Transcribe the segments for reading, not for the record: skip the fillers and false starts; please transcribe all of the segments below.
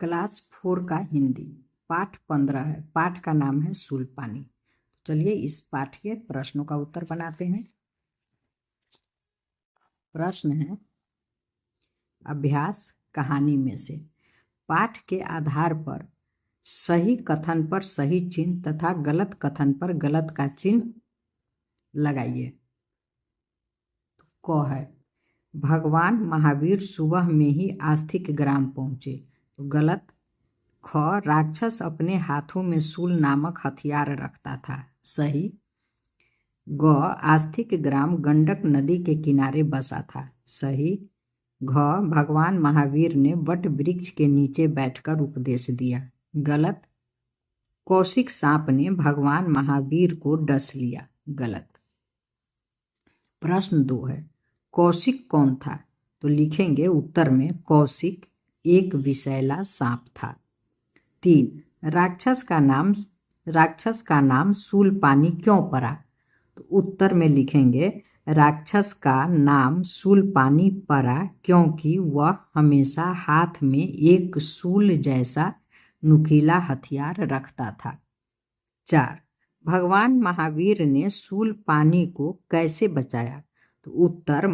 Class 4 का हिंदी पाठ 15 है। पाठ का नाम है सूलपानी। चलिए इस पाठ के प्रश्नों का उत्तर बनाते हैं। प्रश्न है, अभ्यास कहानी में से पाठ के आधार पर सही कथन पर सही चिन्ह तथा गलत कथन पर गलत का चिन्ह लगाइए। क है, भगवान महावीर सुबह में ही आस्तिक ग्राम पहुंचे, तो गलत। ख, राक्षस अपने हाथों में शूल नामक हथियार रखता था, सही। ग, आस्तिक ग्राम गंडक नदी के किनारे बसा था, सही। घ, भगवान महावीर ने वट वृक्ष के नीचे बैठकर उपदेश दिया, गलत। कौशिक सांप ने भगवान महावीर को डस लिया, गलत। प्रश्न 2 है, कौशिक कौन था? तो लिखेंगे उत्तर में, कौशिक एक विषैला सांप था। 3, राक्षस का नाम शूलपानी क्यों पड़ा? तो उत्तर में लिखेंगे, राक्षस का नाम शूलपानी पड़ा क्योंकि वह हमेशा हाथ में एक शूल जैसा नुकीला हथियार रखता था। 4, भगवान महावीर ने शूलपानी को कैसे बचाया? तो उत्तर,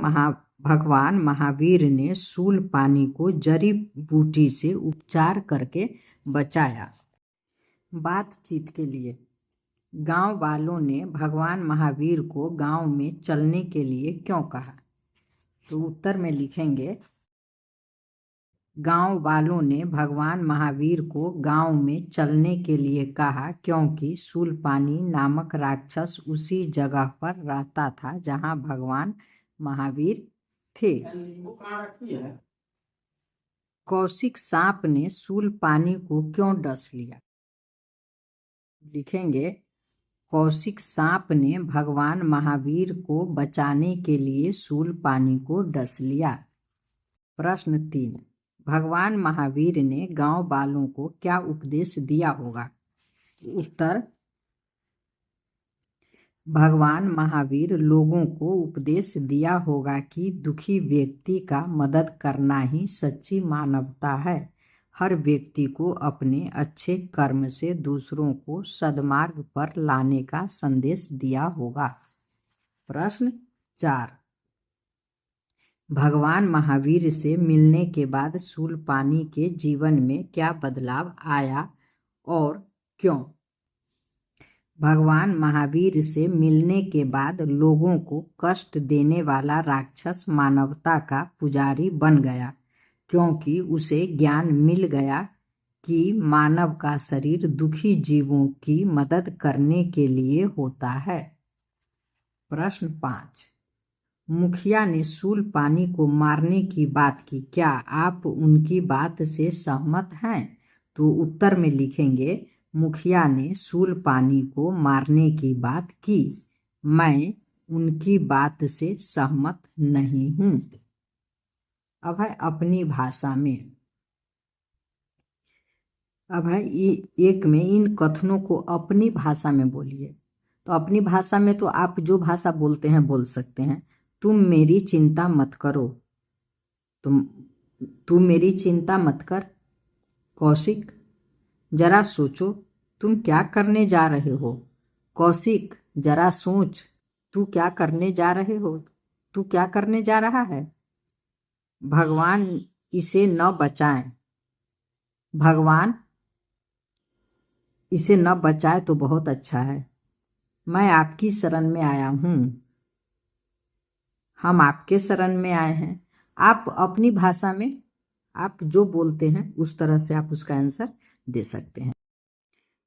भगवान महावीर ने शूलपानी को जड़ी बूटी से उपचार करके बचाया। बातचीत के लिए, गांव वालों ने भगवान महावीर को गांव में चलने के लिए क्यों कहा? तो उत्तर में लिखेंगे, गांव वालों ने भगवान महावीर को गांव में चलने के लिए कहा क्योंकि शूलपानी नामक राक्षस उसी जगह पर रहता था जहां भगवान महावीर थे। कौशिक सांप ने शूलपानी को क्यों डस लिया? लिखेंगे, कौशिक सांप ने भगवान महावीर को बचाने के लिए शूलपानी को डस लिया। प्रश्न 3, भगवान महावीर ने गांव वालों को क्या उपदेश दिया होगा? उत्तर, भगवान महावीर लोगों को उपदेश दिया होगा कि दुखी व्यक्ति का मदद करना ही सच्ची मानवता है। हर व्यक्ति को अपने अच्छे कर्म से दूसरों को सद्मार्ग पर लाने का संदेश दिया होगा। प्रश्न 4, भगवान महावीर से मिलने के बाद शूलपानी के जीवन में क्या बदलाव आया और क्यों? भगवान महावीर से मिलने के बाद लोगों को कष्ट देने वाला राक्षस मानवता का पुजारी बन गया क्योंकि उसे ज्ञान मिल गया कि मानव का शरीर दुखी जीवों की मदद करने के लिए होता है। प्रश्न 5, मुखिया ने शूलपानी को मारने की बात की, क्या आप उनकी बात से सहमत हैं? तो उत्तर में लिखेंगे, मुखिया ने शूलपानी को मारने की बात की, मैं उनकी बात से सहमत नहीं हूं। अब है अपनी भाषा में। अब है एक में इन कथनों को अपनी भाषा में बोलिए। तो अपनी भाषा में तो आप जो भाषा बोलते हैं बोल सकते हैं। तुम मेरी चिंता मत करो, तुम मेरी चिंता मत कर। कौशिक, जरा सोचो तुम क्या करने जा रहे हो। कौशिक, जरा सोच तू क्या करने जा रहे हो, तू क्या करने जा रहा है। भगवान इसे न बचाएं, भगवान इसे न बचाए तो बहुत अच्छा है। मैं आपकी शरण में आया हूं, हम आपके शरण में आए हैं। आप अपनी भाषा में आप जो बोलते हैं उस तरह से आप उसका आंसर दे सकते हैं।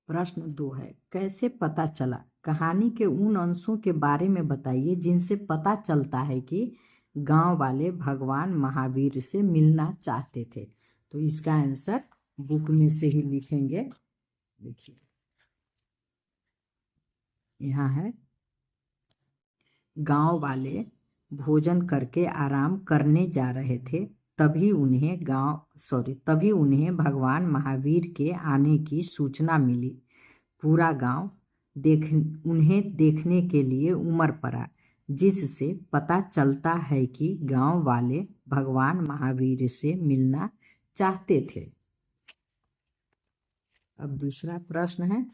प्रश्न 2 है, कैसे पता चला? कहानी के उन अंशों के बारे में बताइए जिनसे पता चलता है कि गांव वाले भगवान महावीर से मिलना चाहते थे। तो इसका आंसर बुक में से ही लिखेंगे। देखिए यहाँ है, गांव वाले भोजन करके आराम करने जा रहे थे, तभी उन्हें भगवान महावीर के आने की सूचना मिली। पूरा गांव उन्हें देखने के लिए उमड़ पड़ा, जिससे पता चलता है कि गांव वाले भगवान महावीर से मिलना चाहते थे। अब दूसरा प्रश्न है,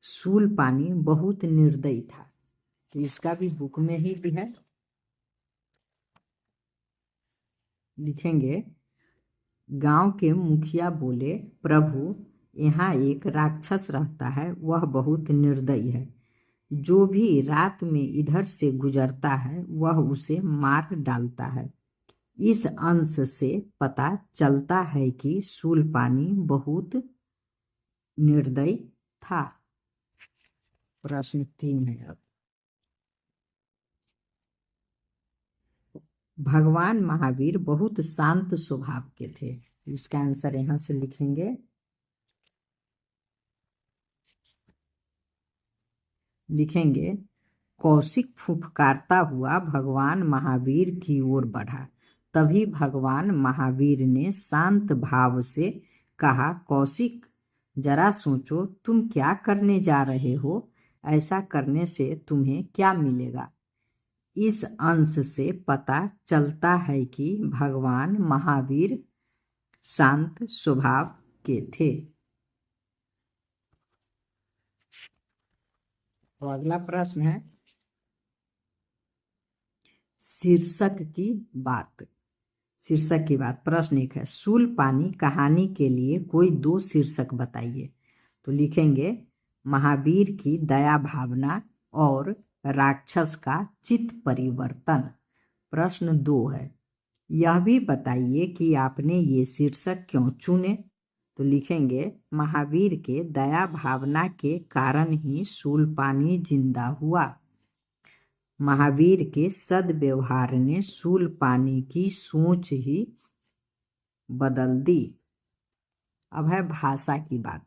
शूलपाणी बहुत निर्दयी था। तो इसका भी बुक में ही है, लिखेंगे। गांव के मुखिया बोले, प्रभु यहाँ एक राक्षस रहता है, वह बहुत निर्दयी है। जो भी रात में इधर से गुजरता है वह उसे मार डालता है। इस अंश से पता चलता है कि शूलपाणी बहुत निर्दयी था। प्रश्न 3 है अब, भगवान महावीर बहुत शांत स्वभाव के थे। इसका आंसर यहां से लिखेंगे। कौशिक फुफकारता हुआ भगवान महावीर की ओर बढ़ा। तभी भगवान महावीर ने शांत भाव से कहा, कौशिक जरा सोचो, तुम क्या करने जा रहे हो? ऐसा करने से तुम्हें क्या मिलेगा? इस अंश से पता चलता है कि भगवान महावीर शांत स्वभाव के थे। तो अगला प्रश्न है, शीर्षक की बात। प्रश्न 1 है, शूलपाणी कहानी के लिए कोई 2 शीर्षक बताइए। तो लिखेंगे, महावीर की दया भावना और राक्षस का चित्त परिवर्तन। प्रश्न 2 है, यह भी बताइए कि आपने ये शीर्षक क्यों चुने। तो लिखेंगे, महावीर के दया भावना के कारण ही शूलपाणी जिंदा हुआ। महावीर के सद्व्यवहार ने शूलपाणी की सोच ही बदल दी। अब है भाषा की बात।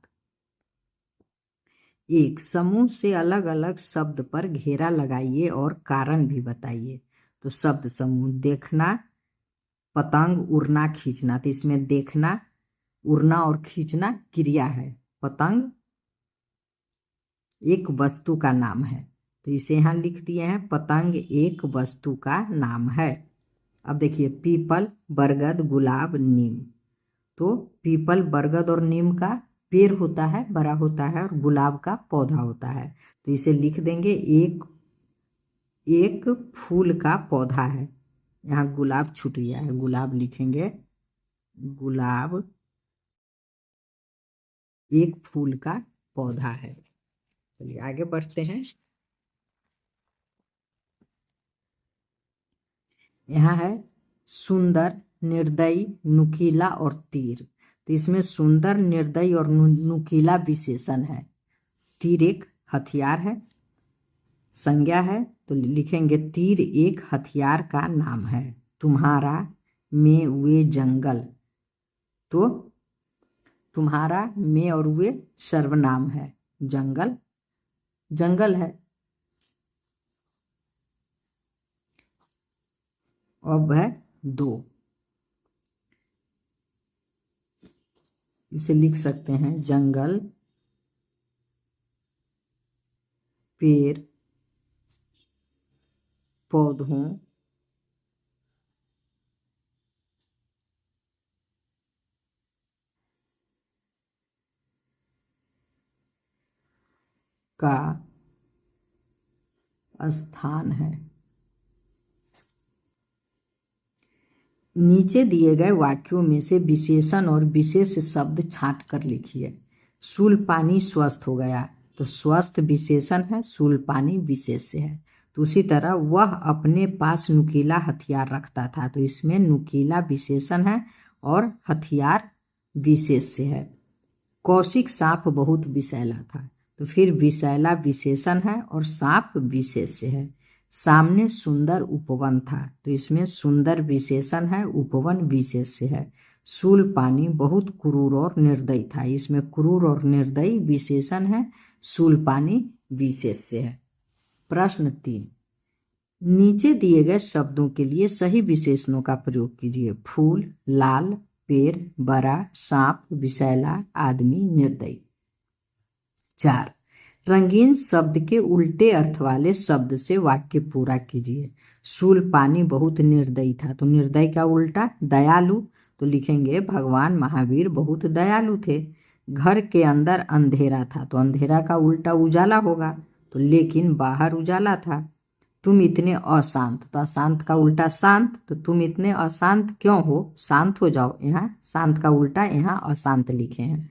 एक समूह से अलग अलग शब्द पर घेरा लगाइए और कारण भी बताइए। तो शब्द समूह, देखना, पतंग, उड़ना, खींचना। तो इसमें देखना, उड़ना और खींचना क्रिया है। पतंग एक वस्तु का नाम है, तो इसे यहाँ लिख दिए हैं, पतंग एक वस्तु का नाम है। अब देखिए, पीपल, बरगद, गुलाब, नीम। तो पीपल, बरगद और नीम का पेड़ होता है, बड़ा होता है, और गुलाब का पौधा होता है। तो इसे लिख देंगे, एक फूल का पौधा है। यहाँ गुलाब छूट गया है, गुलाब लिखेंगे, गुलाब एक फूल का पौधा है। चलिए आगे बढ़ते हैं। यहाँ है सुंदर, निर्दयी, नुकीला और तीर। तो इसमें सुंदर, निर्दयी और नुकीला विशेषण है। तीर एक हथियार है, संज्ञा है। तो लिखेंगे, तीर एक हथियार का नाम है। तुम्हारा में वे जंगल। तो तुम्हारा में और वे सर्वनाम है, जंगल जंगल है। अब है 2, इसे लिख सकते हैं, जंगल पेड़ पौधों का स्थान है। नीचे दिए गए वाक्यों में से विशेषण और विशेष शब्द छांट कर लिखिए। शूलपाणी स्वस्थ हो गया, तो स्वस्थ विशेषण है, शूलपाणी विशेष्य है। तो उसी तरह वह अपने पास नुकीला हथियार रखता था, तो इसमें नुकीला विशेषण है और हथियार विशेष्य है। कौशिक सांप बहुत विषैला था, तो फिर विषैला विशेषण है और सांप विशेष्य है। सामने सुंदर उपवन था, तो इसमें सुंदर विशेषण है, उपवन विशेष्य है। शूलपाणी बहुत क्रूर और निर्दयी था, इसमें क्रूर और निर्दयी विशेषण है, शूलपाणी विशेष्य है। प्रश्न 3, नीचे दिए गए शब्दों के लिए सही विशेषणों का प्रयोग कीजिए। फूल, लाल, पेड़, बड़ा, सांप, विषैला, आदमी, निर्दयी। 4, रंगीन शब्द के उल्टे अर्थ वाले शब्द से वाक्य पूरा कीजिए। शूलपाणी बहुत निर्दयी था, तो निर्दयी का उल्टा दयालु। तो लिखेंगे भगवान महावीर बहुत दयालु थे। घर के अंदर अंधेरा था, तो अंधेरा का उल्टा उजाला होगा, तो लेकिन बाहर उजाला था। तुम इतने अशांत, तो अशांत का उल्टा शांत, तो तुम इतने अशांत क्यों हो, शांत हो जाओ। यहाँ शांत का उल्टा यहाँ अशांत लिखे हैं।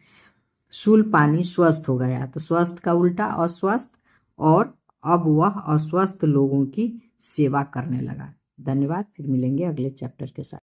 शूल पानी स्वस्थ हो गया, तो स्वस्थ का उल्टा अस्वस्थ, और अब वह अस्वस्थ लोगों की सेवा करने लगा। धन्यवाद, फिर मिलेंगे अगले चैप्टर के साथ।